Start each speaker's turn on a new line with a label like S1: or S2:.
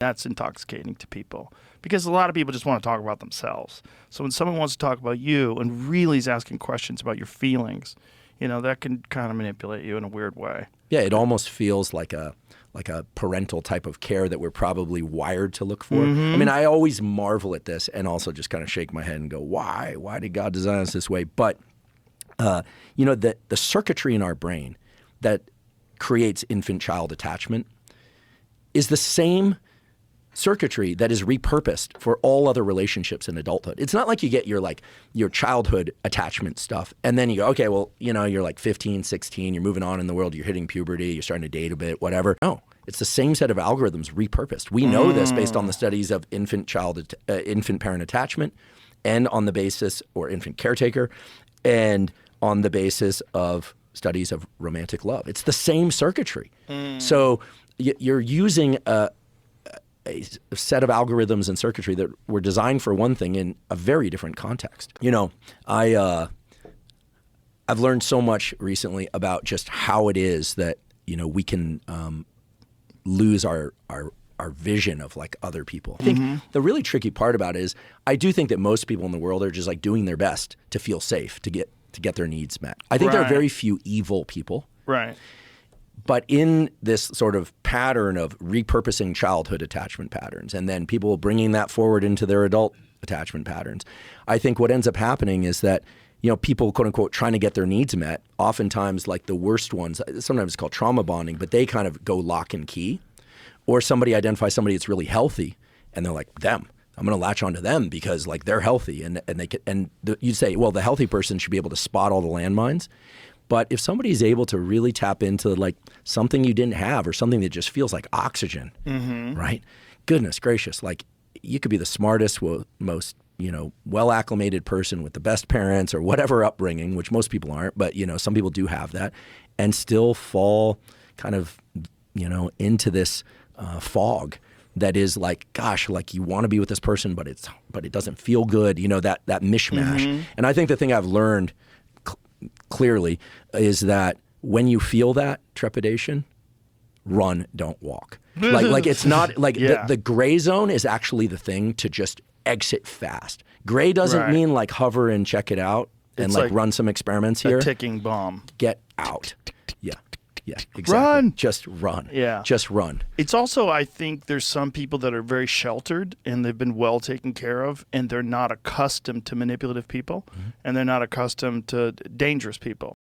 S1: That's intoxicating to people because a lot of people just want to talk about themselves. So when someone wants to talk about you and really is asking questions about your feelings, that can kind of manipulate you in a weird way.
S2: Yeah, it almost feels like a parental type of care that we're probably wired to look for. I mean, I always marvel at this and also just kind of shake my head and go, why? Why did God design us this way? But, the circuitry in our brain that creates infant-child attachment is the same circuitry that is repurposed for all other relationships in adulthood. It's not like you get your childhood attachment stuff and then you go, okay, well, you're like 15, 16, you're moving on in the world, you're hitting puberty, you're starting to date a bit, whatever. No, it's the same set of algorithms repurposed. We know this based on the studies of infant-parent attachment and on the basis, or infant caretaker, and on the basis of studies of romantic love. It's the same circuitry. So you're using a set of algorithms and circuitry that were designed for one thing in a very different context. I've learned so much recently about just how it is that we can lose our vision of like other people. I think the really tricky part about it is I do think that most people in the world are just like doing their best to feel safe, to get their needs met. I think there are very few evil people.
S1: Right.
S2: But in this sort of pattern of repurposing childhood attachment patterns and then people bringing that forward into their adult attachment patterns, I think what ends up happening is that, people, quote unquote, trying to get their needs met, oftentimes like the worst ones, sometimes it's called trauma bonding, but they kind of go lock and key. Or somebody identifies somebody that's really healthy and they're like, I'm going to latch onto them because like they're healthy you say, well, the healthy person should be able to spot all the landmines. But if somebody's able to really tap into like something you didn't have or something that just feels like oxygen, right? Goodness gracious, like you could be the smartest, most, well acclimated person with the best parents or whatever upbringing, which most people aren't, but some people do have that, and still fall kind of, into this fog that is like, gosh, like you want to be with this person, but it doesn't feel good, that mishmash. And I think the thing I've learned clearly is that when you feel that trepidation, run, don't walk. Like it's not like the gray zone is actually the thing to just exit fast. Gray doesn't mean like hover and check it out and
S1: it's
S2: like run some experiments here.
S1: A ticking bomb.
S2: Get out. Yeah, exactly.
S1: Run.
S2: Just run.
S1: Yeah.
S2: Just run.
S1: It's also, I think there's some people that are very sheltered and they've been well taken care of and they're not accustomed to manipulative people and they're not accustomed to dangerous people.